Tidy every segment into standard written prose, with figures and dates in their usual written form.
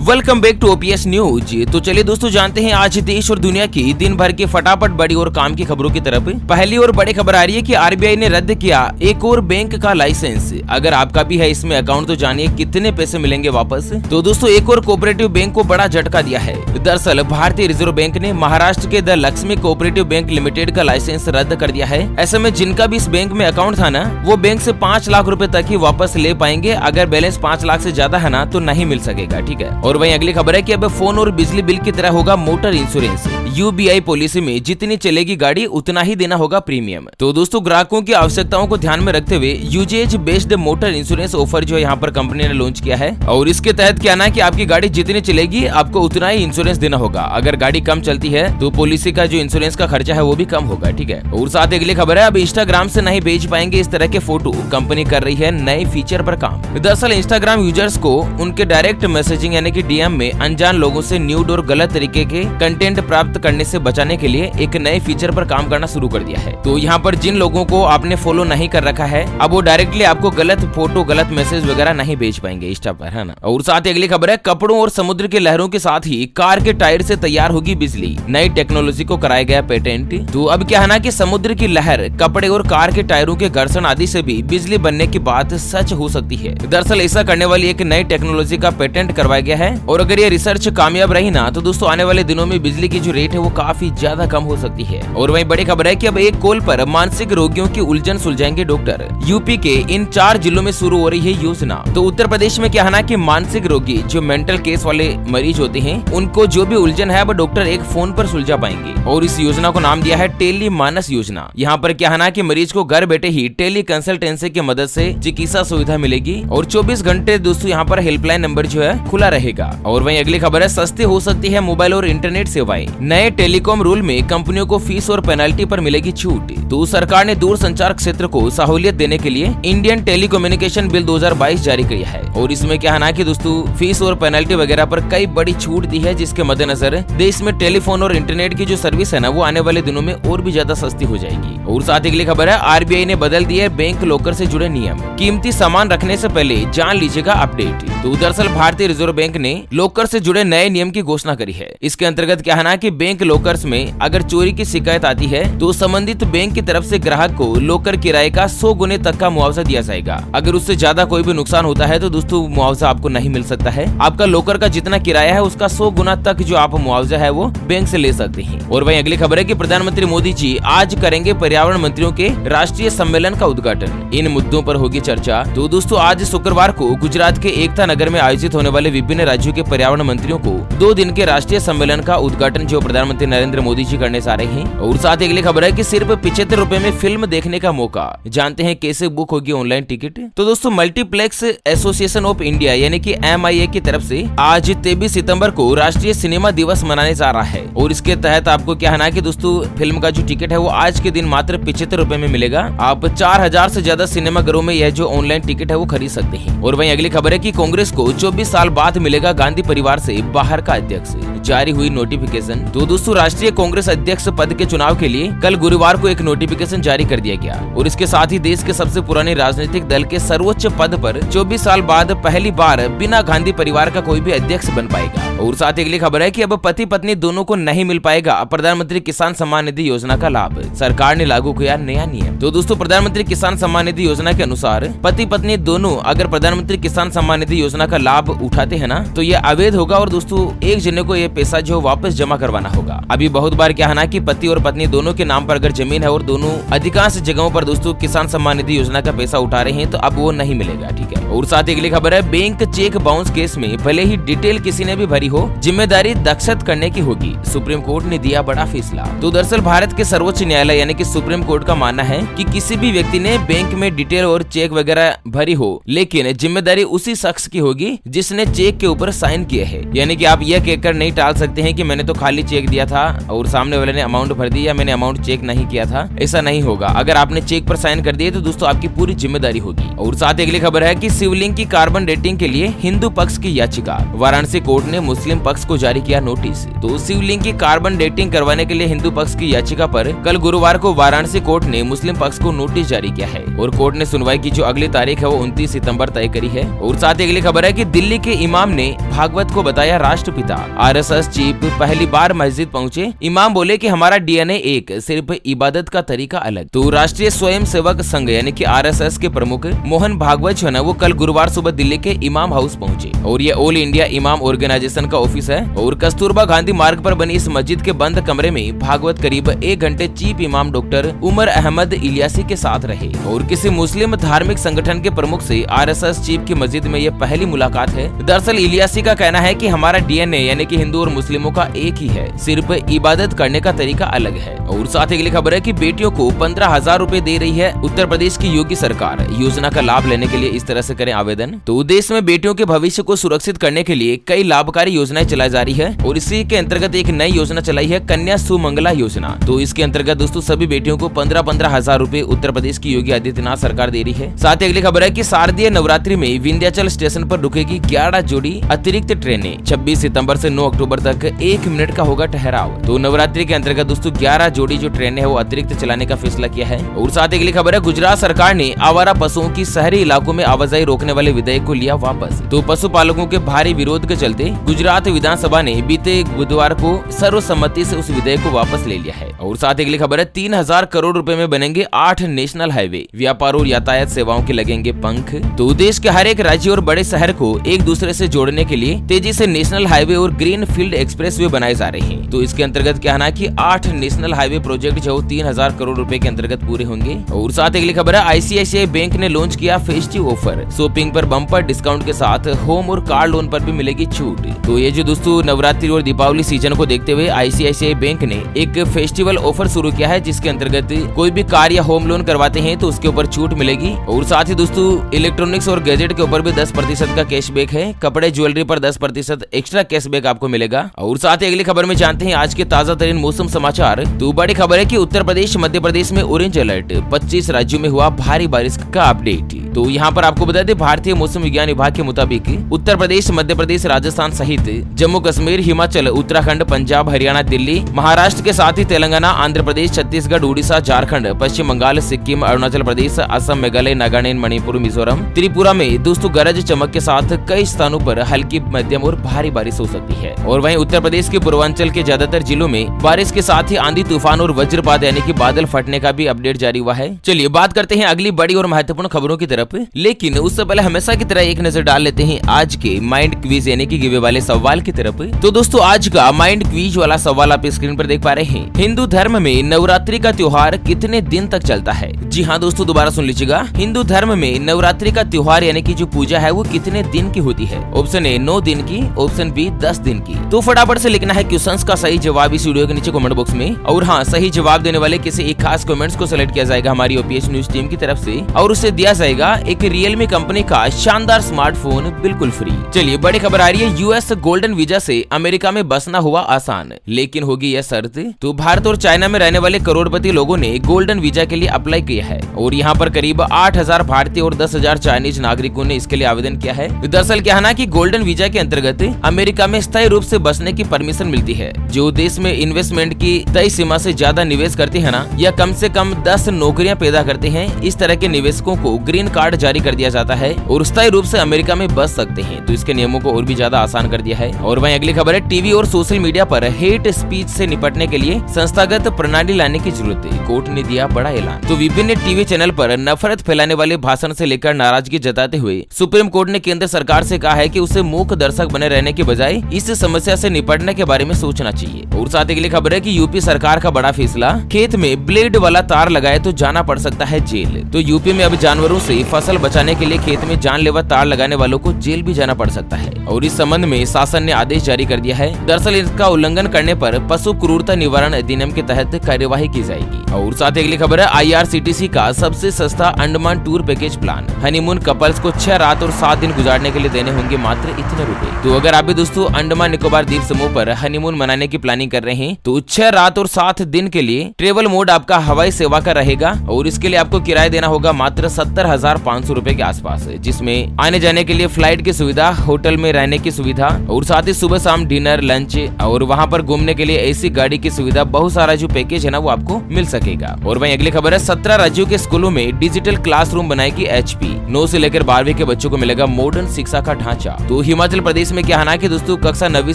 Welcome back to OPS news. तो चलिए दोस्तों जानते हैं आज देश और दुनिया की दिन भर की फटाफट बड़ी और काम की खबरों की तरफ। पहली और बड़ी खबर आ रही है कि आरबीआई ने रद्द किया एक और बैंक का लाइसेंस। अगर आपका भी है इसमें अकाउंट तो जानिए कितने पैसे मिलेंगे वापस। तो दोस्तों एक और कोऑपरेटिव बैंक को बड़ा झटका दिया है। दरअसल भारतीय रिजर्व बैंक ने महाराष्ट्र के the Lakshmi cooperative bank limited का लाइसेंस रद्द कर दिया है। ऐसे में जिनका भी इस बैंक में अकाउंट था ना, वो बैंक से 5 लाख रुपए तक ही वापस ले पाएंगे। अगर बैलेंस 5 लाख से ज्यादा है ना तो नहीं मिल सकेगा। ठीक है। और वहीं अगली खबर है कि अब फोन और बिजली बिल की तरह होगा मोटर इंश्योरेंस। यूबीआई पॉलिसी में जितनी चलेगी गाड़ी उतना ही देना होगा प्रीमियम। तो दोस्तों ग्राहकों की आवश्यकताओं को ध्यान में रखते हुए usage based motor insurance offer जो यहाँ पर कंपनी ने लॉन्च किया है। और इसके तहत क्या ना कि आपकी गाड़ी जितनी चलेगी आपको उतना ही इंश्योरेंस देना होगा। अगर गाड़ी कम चलती है तो पॉलिसी का जो इंश्योरेंस का खर्चा है वो भी कम होगा। ठीक है। और साथ अगली खबर है अब इंस्टाग्राम से नहीं भेज पाएंगे इस तरह के फोटो। कंपनी कर रही है नए फीचर पर काम। दरअसल इंस्टाग्राम यूजर्स को उनके डायरेक्ट मैसेजिंग यानी कि डीएम में अनजान लोगों से न्यूड और गलत तरीके के कंटेंट प्राप्त करने से बचाने के लिए एक नए फीचर पर काम करना शुरू कर दिया है। तो यहाँ पर जिन लोगों को आपने फॉलो नहीं कर रखा है अब वो डायरेक्टली आपको गलत फोटो गलत मैसेज वगैरह नहीं भेज पाएंगे इंस्टा पर, है ना। और साथ ही अगली खबर है कपड़ों और समुद्र की लहरों के साथ ही कार के टायर से तैयार होगी बिजली। नई टेक्नोलॉजी को कराया गया पेटेंट। तो अब क्या है ना कि समुद्र की लहर, कपड़े और कार के टायरों के घर्षण आदि से भी बिजली बनने की बात सच हो सकती है। दरअसल ऐसा करने वाली एक नई टेक्नोलॉजी का पेटेंट करवाया गया है। और अगर ये रिसर्च कामयाब रही ना तो दोस्तों आने वाले दिनों में बिजली की जो रेट है वो काफी ज्यादा कम हो सकती है। और वहीं बड़ी खबर है कि अब एक कॉल पर मानसिक रोगियों की उलझन सुलझाएंगे डॉक्टर। यूपी के इन 4 जिलों में शुरू हो रही है योजना। तो उत्तर प्रदेश में क्या है ना कि मानसिक रोगी जो मेंटल केस वाले मरीज होते हैं उनको जो भी उलझन है वो डॉक्टर एक फोन पर सुलझा पाएंगे। और इस योजना को नाम दिया है टेली मानस योजना। यहाँ पर क्या है ना कि मरीज को घर बैठे ही टेली कंसल्टेंसी की मदद से चिकित्सा सुविधा मिलेगी। और 24 घंटे दोस्तों यहाँ पर हेल्पलाइन नंबर जो है खुला रहेगा। और वहीं अगली खबर है सस्ती हो सकती है मोबाइल और इंटरनेट सेवाएं। नए टेलीकॉम रूल में कंपनियों को फीस और पेनल्टी पर मिलेगी छूट। तो सरकार ने दूर संचार क्षेत्र को सहूलियत देने के लिए इंडियन टेलीकम्युनिकेशन बिल 2022 जारी किया है। और इसमें क्या है ना कि दोस्तों फीस और पेनल्टी वगैरह पर कई बड़ी छूट दी है, जिसके मद्देनजर देश में टेलीफोन और इंटरनेट की जो सर्विस है ना वो आने वाले दिनों में और भी ज्यादा सस्ती हो जाएगी। और साथ ही अगली खबर है आरबीआई ने बदल दिए बैंक लॉकर से जुड़े नियम। कीमती सामान रखने से पहले जान लीजिएगा अपडेट। तो दरअसल भारतीय रिजर्व बैंक ने लॉकर से जुड़े नए नियम की घोषणा करी है। इसके अंतर्गत क्या है ना कि बैंक लॉकर्स में अगर चोरी की शिकायत आती है तो संबंधित बैंक की तरफ से ग्राहक को लॉकर किराए का 100 गुने तक का मुआवजा दिया जाएगा। अगर उससे ज्यादा कोई भी नुकसान होता है तो दोस्तों मुआवजा आपको नहीं मिल सकता है। आपका लॉकर का जितना किराया है उसका 100 गुना तक जो आप मुआवजा है वो बैंक से ले सकते हैं। और वहीं अगली खबर है कि प्रधानमंत्री मोदी जी आज करेंगे पर्यावरण मंत्रियों के राष्ट्रीय सम्मेलन का उद्घाटन। इन मुद्दों पर होगी चर्चा। तो दोस्तों आज शुक्रवार को गुजरात के एकता नगर में आयोजित होने वाले विभिन्न राज्यों के पर्यावरण मंत्रियों को 2 दिन के राष्ट्रीय सम्मेलन का उद्घाटन जो प्रधानमंत्री नरेंद्र मोदी जी करने जा रहे हैं। और साथ ही अगली खबर है कि सिर्फ 75 रुपए में फिल्म देखने का मौका। जानते हैं कैसे बुक होगी ऑनलाइन टिकट। तो दोस्तों मल्टीप्लेक्स एसोसिएशन ऑफ इंडिया यानी कि MIA की तरफ से आज 23 सितंबर को राष्ट्रीय सिनेमा दिवस मनाने जा रहा है। और इसके तहत आपको क्या है ना कि दोस्तों फिल्म का जो टिकट है वो आज के दिन मात्र 75 रुपए में मिलेगा। आप 4000 से ज्यादा सिनेमाघरों में यह जो ऑनलाइन टिकट है वो खरीद सकते हैं। और वहीं अगली खबर है कि कांग्रेस को 24 साल बाद मिलेगा गांधी परिवार से बाहर का अध्यक्ष। जारी हुई नोटिफिकेशन। तो दोस्तों राष्ट्रीय कांग्रेस अध्यक्ष पद के चुनाव के लिए कल गुरुवार को एक नोटिफिकेशन जारी कर दिया गया। और इसके साथ ही देश के सबसे पुराने राजनीतिक दल के सर्वोच्च पद पर 24 साल बाद पहली बार बिना गांधी परिवार का कोई भी अध्यक्ष बन पाएगा। और साथ ही अगली खबर है कि अब पति पत्नी दोनों को नहीं मिल पाएगा प्रधानमंत्री किसान सम्मान निधि योजना का लाभ। सरकार ने लागू किया नया नियम। तो दोस्तों प्रधानमंत्री किसान सम्मान निधि योजना के अनुसार पति पत्नी दोनों अगर प्रधानमंत्री किसान सम्मान निधि योजना का लाभ उठाते हैं ना तो ये अवैध होगा। और दोस्तों एक जने को ये पैसा जो वापस जमा करवाना होगा। अभी बहुत बार क्या है ना कि पति और पत्नी दोनों के नाम पर अगर जमीन है और दोनों अधिकांश जगहों पर दोस्तों किसान सम्मान निधि योजना का पैसा उठा रहे हैं तो अब वो नहीं मिलेगा। ठीक है। और साथ ही अगली खबर है बैंक चेक बाउंस केस में भले ही डिटेल किसी ने भी भरी हो जिम्मेदारी दक्षत करने की होगी। सुप्रीम कोर्ट ने दिया बड़ा फैसला। तो दरअसल भारत के सर्वोच्च न्यायालय यानी कि सुप्रीम कोर्ट का मानना है कि किसी भी व्यक्ति ने बैंक में डिटेल और चेक वगैरह भरी हो लेकिन जिम्मेदारी उसी शख्स की होगी जिसने चेक के ऊपर साइन किए है। यानी कि आप यह कहकर नहीं टाल सकते हैं कि मैंने तो खाली चेक दिया था और सामने वाले ने अमाउंट भर दी या मैंने अमाउंट चेक नहीं किया था। ऐसा नहीं होगा। अगर आपने चेक पर साइन कर दिए तो दोस्तों आपकी पूरी जिम्मेदारी होगी। और साथ ही अगली खबर है कि शिवलिंग की कार्बन डेटिंग के लिए हिंदू पक्ष की याचिका। वाराणसी कोर्ट ने मुस्लिम पक्ष को जारी किया नोटिस। तो शिवलिंग की कार्बन डेटिंग करवाने के लिए हिंदू पक्ष की याचिका पर कल गुरुवार को वाराणसी कोर्ट ने मुस्लिम पक्ष को नोटिस जारी किया है और कोर्ट ने सुनवाई की जो अगली तारीख है वो 29 सितंबर तय करी है। और साथ ही अगली खबर है कि दिल्ली के इमाम ने भागवत को बताया राष्ट्रपिता। आरएसएस चीफ पहली बार मस्जिद पहुंचे। इमाम बोले कि हमारा डीएनए एक, सिर्फ इबादत का तरीका अलग। तो राष्ट्रीय स्वयं सेवक संघ यानी कि आरएसएस के प्रमुख मोहन भागवत जो है ना वो कल गुरुवार सुबह दिल्ली के इमाम हाउस पहुंचे और ये ऑल इंडिया इमाम ऑर्गेनाइजेशन का ऑफिस है। और कस्तूरबा गांधी मार्ग पर बनी इस मस्जिद के बंद कमरे में भागवत करीब 1 घंटे चीफ इमाम डॉक्टर उमर अहमद इलियासी के साथ रहे। और किसी मुस्लिम धार्मिक संगठन के प्रमुख से आरएसएस चीफ की मस्जिद में यह पहली मुलाकात है। दरअसल इलियासी का कहना है कि हमारा डीएनए यानी कि हिंदू और मुस्लिमों का एक ही है, सिर्फ इबादत करने का तरीका अलग है। और साथ ही अगली खबर है कि बेटियों को 15,000 रूपए दे रही है उत्तर प्रदेश की योगी सरकार। योजना का लाभ लेने के लिए इस तरह से करें आवेदन। तो देश में बेटियों के भविष्य को सुरक्षित करने के लिए कई लाभकारी योजनाएं चलाई जा रही है और इसी के अंतर्गत एक नई योजना चलाई है कन्या सुमंगला योजना। तो इसके अंतर्गत दोस्तों सभी बेटियों को 15,000 रूपए उत्तर प्रदेश की योगी आदित्यनाथ सरकार दे रही है। साथ ही अगली खबर है कि शारदीय नवरात्रि में विंध्याचल स्टेशन पर रुकेगी 11 जोड़ी अतिरिक्त ट्रेनें। 26 सितंबर से 9 अक्टूबर तक 1 मिनट का होगा ठहराव। तो नवरात्रि के अंतर्गत दोस्तों 11 जोड़ी जो ट्रेनें है वो अतिरिक्त चलाने का फैसला किया है। और साथ ही अगली खबर है गुजरात सरकार ने आवारा पशुओं की शहरी इलाकों में आवाजाही रोकने वाले विधेयक को लिया वापस। तो पशुपालकों के भारी विरोध के चलते गुजरात विधानसभा ने बीते बुधवार को सर्वसम्मति से उस विधेयक को वापस ले लिया है। और साथ ही अगली खबर है 3,000 करोड़ रुपए में बनेंगे 8 नेशनल हाईवे। व्यापार और यातायात सेवाओं के लगेंगे पंख। तो देश के हर एक राज्य और बड़े शहर को एक दूसरे से जोड़ने के लिए तेजी से नेशनल हाईवे और ग्रीन फील्ड एक्सप्रेस वे बनाए जा रहे हैं। तो इसके अंतर्गत क्या है कि 8 नेशनल हाईवे प्रोजेक्ट जो 3,000 करोड़ रुपए के अंतर्गत पूरे होंगे। और साथ ही अगली खबर है आईसीआईसीआई बैंक ने लॉन्च किया फेस्टिव ऑफर। शॉपिंग पर बम्पर डिस्काउंट के साथ होम और कार लोन पर भी मिलेगी छूट। तो ये जो दोस्तों नवरात्रि और दीपावली सीजन को देखते हुए आईसीआईसीआई बैंक ने एक फेस्टिवल ऑफर शुरू किया है जिसके अंतर्गत कोई भी कार या होम लोन करवाते हैं तो उसके ऊपर छूट मिलेगी। और साथ ही दोस्तों इलेक्ट्रॉनिक्स और गैजेट के ऊपर भी 10% का कैशबैक है। कपड़े ज्वेलरी पर 10% एक्स्ट्रा कैशबैक आपको मिलेगा। और साथ ही अगली खबर में जानते हैं आज के ताजा तरीन मौसम समाचार। तो बड़ी खबर है कि उत्तर प्रदेश मध्य प्रदेश में ऑरेंज अलर्ट। 25 राज्यों में हुआ भारी बारिश का अपडेट। तो यहाँ पर आपको बता दें भारतीय मौसम विज्ञान विभाग के मुताबिक उत्तर प्रदेश मध्य प्रदेश राजस्थान सहित जम्मू कश्मीर हिमाचल उत्तराखंड पंजाब हरियाणा दिल्ली महाराष्ट्र के साथ ही तेलंगाना आंध्र प्रदेश छत्तीसगढ़ उड़ीसा झारखंड पश्चिम बंगाल सिक्किम अरुणाचल प्रदेश असम मेघालय नागालैंड मणिपुर मिजोरम त्रिपुरा में दोस्तों गरज चमक के साथ कई स्थानों पर हल्की मध्यम और भारी बारिश हो सकती है। और वहीं उत्तर प्रदेश के पूर्वांचल के ज्यादातर जिलों में बारिश के साथ ही आंधी तूफान और वज्रपात यानी कि बादल फटने का भी अपडेट जारी हुआ है। चलिए बात करते हैं अगली बड़ी और महत्वपूर्ण खबरों की तरफ, लेकिन उससे पहले हमेशा की तरह एक नजर डाल लेते हैं आज के माइंड क्विज यानी कि गिवे वाले सवाल की तरफ। तो दोस्तों आज का माइंड क्विज वाला सवाल आप स्क्रीन पर देख पा रहे हैं। हिंदू धर्म में नवरात्रि का त्योहार कितने दिन तक चलता है? जी हाँ दोस्तों दोबारा सुन लीजिएगा। हिंदू धर्म में नवरात्रि का त्योहार यानी कि जो पूजा है वो कितने दिन की होती है? ऑप्शन ए 9 दिन की, ऑप्शन बी 10 दिन की। तो फटाफट से लिखना है क्वेश्चंस का सही जवाब इस वीडियो के नीचे कमेंट बॉक्स में। और हाँ सही जवाब देने वाले किसी एक खास कमेंट्स को सिलेक्ट किया जाएगा हमारी ओपीएस न्यूज टीम की तरफ से और उसे दिया जाएगा एक रियलमी कंपनी का शानदार स्मार्टफोन बिल्कुल फ्री। चलिए बड़ी खबर आ रही है यूएस गोल्डन वीजा से अमेरिका में बसना हुआ आसान, लेकिन होगी यह शर्त। तो भारत और चाइना में रहने वाले करोड़पति लोगों ने गोल्डन वीजा के लिए अप्लाई किया है और यहाँ पर करीब 8,000 भारतीय और 10,000 चाइनीज नागरिकों ने इसके लिए आवेदन किया है। दरअसल क्या है ना कि गोल्डन वीजा के अंतर्गत अमेरिका में स्थायी रूप से बसने की परमिशन मिलती है। जो देश में इन्वेस्टमेंट की तय सीमा से ज्यादा निवेश करते हैं ना या कम से कम 10 नौकरियां पैदा करते हैं, इस तरह के निवेशकों को ग्रीन कार्ड जारी कर दिया जाता है और स्थायी रूप से अमेरिका में बस सकते हैं। तो इसके नियमों को और भी ज्यादा आसान कर दिया है। और वहीं अगली खबर है टीवी और सोशल मीडिया पर हेट स्पीच से निपटने के लिए संस्थागत प्रणाली लाने की जरूरत है। कोर्ट ने दिया बड़ा ऐलान। तो विभिन्न टीवी चैनल पर नफरत फैलाने वाले भाषण से लेकर नाराजगी जताते हुए सुप्रीम कोर्ट ने केंद्र सरकार से कहा है कि उसे मूक दर्शक बने रहने के बजाय इस समस्या से निपटने के बारे में सोचना चाहिए। और साथ ही अगली खबर है कि यूपी सरकार का बड़ा फैसला, खेत में ब्लेड वाला तार लगाए तो जाना पड़ सकता है जेल। तो यूपी में अब जानवरों से फसल बचाने के लिए खेत में जानलेवा तार लगाने वालों को जेल भी जाना पड़ सकता है और इस संबंध में शासन ने आदेश जारी कर दिया है। दरअसल इसका उल्लंघन करने पर पशु क्रूरता निवारण अधिनियम के तहत कार्यवाही की जाएगी। और साथ ही अगली खबर है आईआरसीटीसी का सबसे सस्ता Andaman tour package plan. Honeymoon couples को 6 रात और 7 दिन गुजारने के लिए देने होंगे मात्र इतने रुपए। तो अगर आप भी दोस्तों अंडमान निकोबार द्वीप समूह पर हनीमून मनाने की प्लानिंग कर रहे हैं तो 6 रात और 7 दिन के लिए ट्रेवल मोड आपका हवाई सेवा का रहेगा और इसके लिए आपको किराया देना होगा मात्र 70,500 रुपए के आसपास। आसपास, जिसमें आने जाने के लिए फ्लाइट की सुविधा, होटल में रहने की सुविधा और साथ ही सुबह शाम डिनर लंच और वहाँ पर घूमने के लिए ऐसी गाड़ी की सुविधा, बहुत सारा जो पैकेज है ना वो आपको मिल सकेगा। और वहीं अगली खबर है 17 राज्यों के स्कूलों में डिजिटल क्लासरूम बनाएगी HP। 9 से लेकर 12वीं के बच्चों को मिलेगा मॉडर्न शिक्षा का ढांचा। तो हिमाचल प्रदेश में क्या है ना कि दोस्तों कक्षा 9वीं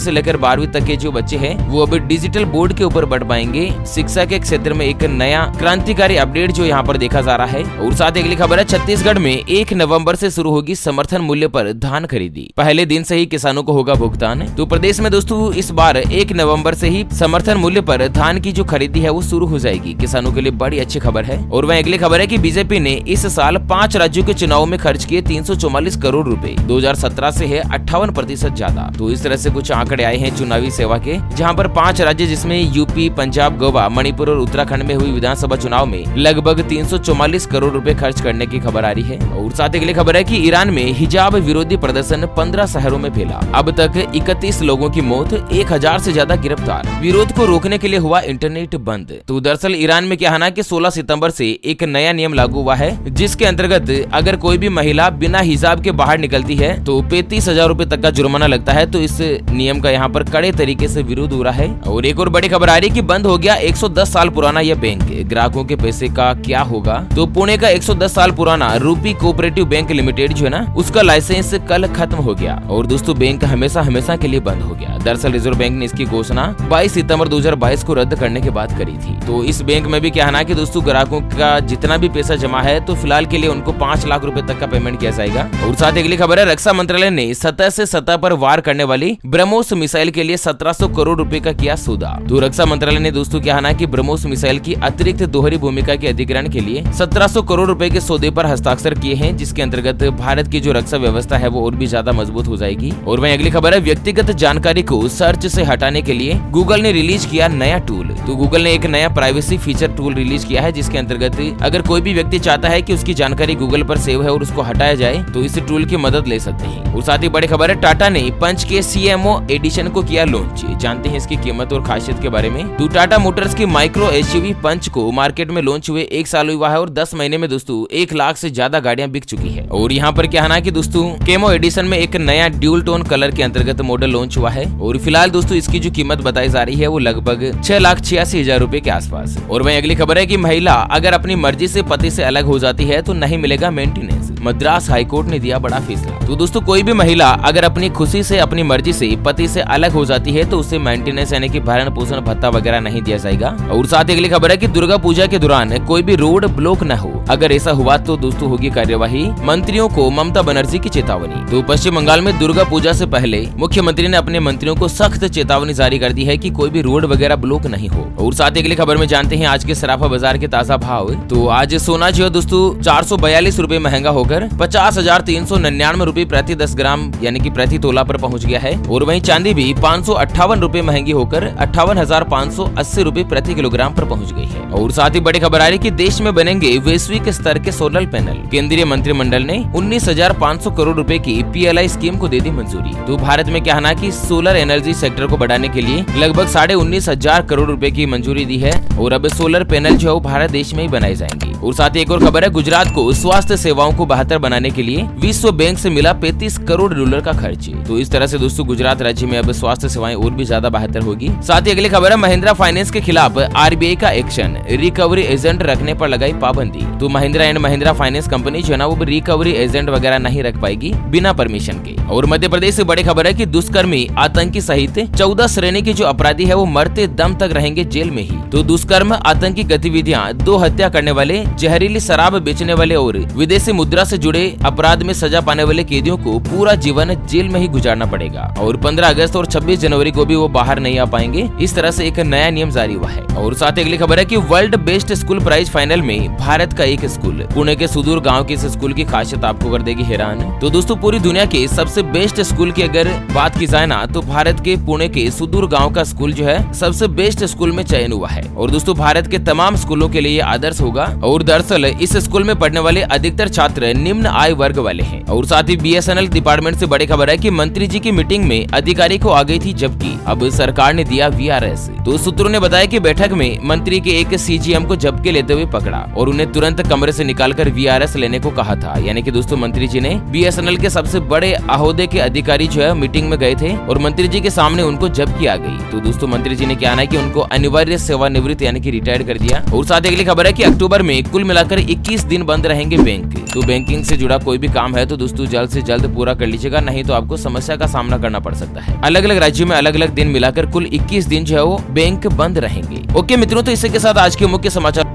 से लेकर 12वीं तक के जो बच्चे हैं वो अब डिजिटल बोर्ड के ऊपर बढ़ पाएंगे। शिक्षा के क्षेत्र में एक नया क्रांतिकारी अपडेट जो यहाँ पर देखा जा रहा है। और साथ ही अगली खबर है छत्तीसगढ़ में 1 नवंबर से शुरू होगी समर्थन मूल्य पर धान खरीदी। पहले दिन से ही किसानों को होगा भुगतान। तो प्रदेश में दोस्तों इस बार 1 नवंबर से ही समर्थन मूल्य पर धान की जो खरीदी है वो शुरू हो जाएगी। किसानों के लिए बड़ी अच्छी खबर है। और वहीं अगली खबर है कि बीजेपी ने इस साल 5 राज्यों के चुनाव में खर्च किए 344 करोड़ रुपए। 2017 से है 58% ज्यादा। तो इस तरह से कुछ आंकड़े आए हैं चुनावी सेवा के, जहां पर 5 राज्य जिसमें यूपी, पंजाब, गोवा, मणिपुर और उत्तराखंड में हुई विधानसभा चुनाव में लगभग 344 करोड़ रुपए खर्च करने की खबर आ रही है। और साथ ही अगली खबर है कि ईरान में हिजाब विरोधी प्रदर्शन 15 शहरों में फैला। अब तक 31 लोगों की मौत, 1000 से ज्यादा गिरफ्तार। विरोध को रोकने के लिए हुआ इंटरनेट बंद। तो दरअसल ईरान में क्या है ना कि 16 सितंबर से एक नया नियम लागू हुआ है, जिसके अंतर्गत अगर कोई भी महिला बिना हिजाब के बाहर निकलती है तो 35,000 रुपए तक का जुर्माना लगता है। तो इस नियम का यहाँ पर कड़े तरीके से विरोध हो रहा है। और एक और बड़ी खबर आ रही है कि बंद हो गया 110 साल पुराना यह बैंक। ग्राहकों के पैसे का क्या होगा? तो पुणे का 110 साल पुराना रूपी कोऑपरेटिव बैंक लिमिटेड जो है ना, उसका लाइसेंस कल खत्म हो गया। और दोस्तों बैंक हमेशा के लिए बंद हो गया। दरअसल रिजर्व बैंक ने इसकी घोषणा 22 सितंबर 2022 को रद्द करने के बाद करी थी। तो इस बैंक में भी क्या है ना कि दोस्तों ग्राहकों का जितना भी पैसा जमा है तो फिलहाल के लिए उनको 5 लाख रुपए तक का पेमेंट किया जाएगा। और साथ ही अगली खबर है रक्षा मंत्रालय ने सतह से सतह पर वार करने वाली ब्रह्मोस मिसाइल के लिए 1700 करोड़ रुपए का किया सौदा। तो रक्षा मंत्रालय ने दोस्तों क्या है ना कि ब्रह्मोस मिसाइल की अतिरिक्त दोहरी भूमिका के अधिग्रहण के लिए 1700 करोड़ रुपए के सौदे पर हस्ताक्षर किए हैं, जिसके अंतर्गत भारत की जो रक्षा व्यवस्था है वो और भी ज्यादा मजबूत हो जाएगी। और वहीं अगली खबर है व्यक्तिगत जानकारी को सर्च से हटाने के लिए गूगल ने रिलीज किया नया टूल। तो गूगल ने एक नया प्राइवेसी फीचर टूल रिलीज किया है, जिसके अंतर्गत अगर कोई भी व्यक्ति चाहता है कि उसकी जानकारी गूगल पर सेव है और उसको हटाया जाए तो इस टूल की मदद ले सकते हैं। और साथ ही बड़ी खबर है टाटा ने पंच के CMO एडिशन को किया लॉन्च। जानते हैं इसकी कीमत और खासियत के बारे में। तो टाटा मोटर्स की माइक्रो SUV पंच को मार्केट में लॉन्च हुए 1 साल हुआ है और 10 महीने में दोस्तों 1 लाख से ज्यादा गाड़ियां बिक चुकी है। और यहाँ पर क्या है ना कि दोस्तों केमो एडिशन में एक नया ड्यूल टोन कलर के अंतर्गत मॉडल लॉन्च हुआ है। और फिलहाल दोस्तों इसकी जो कीमत बताई जा रही है वो लगभग 6,86,000 रुपए के आसपास। और वहीं अगली खबर है कि महिला अगर अपनी मर्जी से पति से अलग हो जाती है तो नहीं मिलेगा मेंटेनेंस। मद्रास हाईकोर्ट ने दिया बड़ा फैसला। तो दोस्तों कोई भी महिला अगर अपनी खुशी से अपनी मर्जी से पति से अलग हो जाती है तो उसे मेंटेनेंस यानी कि भरण पोषण भत्ता वगैरह नहीं दिया जाएगा। और साथ ही अगली खबर है कि दुर्गा पूजा के दौरान कोई भी रोड ब्लॉक न हो। अगर ऐसा हुआ तो दोस्तों होगी कार्यवाही। मंत्रियों को ममता बनर्जी की चेतावनी। तो पश्चिम बंगाल में दुर्गा पूजा से पहले मुख्यमंत्री ने अपने मंत्रियों को सख्त चेतावनी जारी कर दी है कि कोई भी रोड वगैरह ब्लॉक नहीं हो। और साथ ही अगली खबर में जानते हैं आज के सराफा बाजार के ताजा भाव। तो आज सोना जो है दोस्तों 442 रुपए महंगा होकर 50,399 रुपए प्रति 10 ग्राम यानी कि प्रति तोला पर पहुंच गया है। और वहीं चांदी भी 558 रुपए महंगी होकर 58,580 रुपए प्रति किलोग्राम पर पहुंच गई है। और साथ ही बड़ी खबर आ रही कि देश में बनेंगे वैश्विक स्तर के सोलर पैनल। केंद्रीय मंत्रिमंडल ने 19,500 करोड़ रुपए की PLI स्कीम को दे दी मंजूरी। तो भारत में क्या है ना कि सोलर एनर्जी सेक्टर को बढ़ाने के लिए लगभग 19,500 करोड़ रुपए की मंजूरी दी है। और अब सोलर पैनल जो है भारत देश में ही बनाए जाएंगे। और साथ ही एक और खबर है गुजरात को स्वास्थ्य सेवाओं को बेहतर बनाने के लिए विश्व बैंक से मिला 35 करोड़ डॉलर का खर्च। तो इस तरह से दोस्तों गुजरात राज्य में अब स्वास्थ्य सेवाएं और भी ज्यादा बेहतर होगी। साथ ही अगली खबर है महिंद्रा फाइनेंस के खिलाफ RBI का एक्शन। रिकवरी एजेंट रखने पर लगाई पाबंदी। तो Mahindra and Mahindra finance company जो है ना वो रिकवरी एजेंट वगैरह नहीं रख पाएगी बिना परमिशन के। और मध्य प्रदेश से बड़ी खबर है कि दुष्कर्मी, आतंकी सहित 14 श्रेणी के जो अपराधी है वो मरते दम तक रहेंगे जेल में ही। तो दुष्कर्म, आतंकी गतिविधियां, 2 हत्या करने वाले, जहरीली शराब बेचने वाले और विदेशी मुद्रा से जुड़े अपराध में सजा पाने वाले कैदियों को पूरा जीवन जेल में ही गुजारना पड़ेगा। और 15 अगस्त और 26 जनवरी को भी वो बाहर नहीं आ पाएंगे। इस तरह से एक नया नियम जारी हुआ है। और साथ ही अगली खबर है कि world best school prize final में भारत का एक स्कूल। पुणे के सुदूर गाँव के इस स्कूल की खासियत आपको कर देगी हैरान। तो दोस्तों पूरी दुनिया के सबसे सबसे बेस्ट स्कूल की अगर बात की जाए ना तो भारत के पुणे के सुदूर गांव का स्कूल जो है सबसे बेस्ट स्कूल में चयन हुआ है। और दोस्तों भारत के तमाम स्कूलों के लिए ये आदर्श होगा। और दरअसल इस स्कूल में पढ़ने वाले अधिकतर छात्र निम्न आय वर्ग वाले हैं। और साथ ही BSNL डिपार्टमेंट से बड़ी खबर है कि मंत्री जी की मीटिंग में अधिकारी को आ गई थी, जबकि अब सरकार ने दिया VRS। तो सूत्रों ने बताया कि बैठक में मंत्री के एक CGM को झपके लेते हुए पकड़ा और उन्हें तुरंत कमरे से निकालकर VRS लेने को कहा था। यानी कि दोस्तों मंत्री जी ने BSNL के सबसे बड़े अहोदे के अधिकारी जो है मीटिंग में गए थे और मंत्री जी के सामने उनको झपकी आ गई। तो दोस्तों मंत्री जी ने क्या है कि उनको अनिवार्य सेवानिवृत्त यानी कि रिटायर्ड कर दिया। और साथ ही अगली खबर है कि अक्टूबर में कुल मिलाकर 21 दिन बंद रहेंगे बैंक। तो बैंकिंग से जुड़ा कोई भी काम है तो दोस्तों जल्द से जल्द पूरा कर लीजिएगा, नहीं तो आपको समस्या का सामना करना पड़ सकता है। अलग अलग राज्यों में अलग अलग दिन मिलाकर कुल 21 दिन जो है वो बैंक बंद रहेंगे। ओके मित्रों, तो इसी के साथ आज के मुख्य समाचार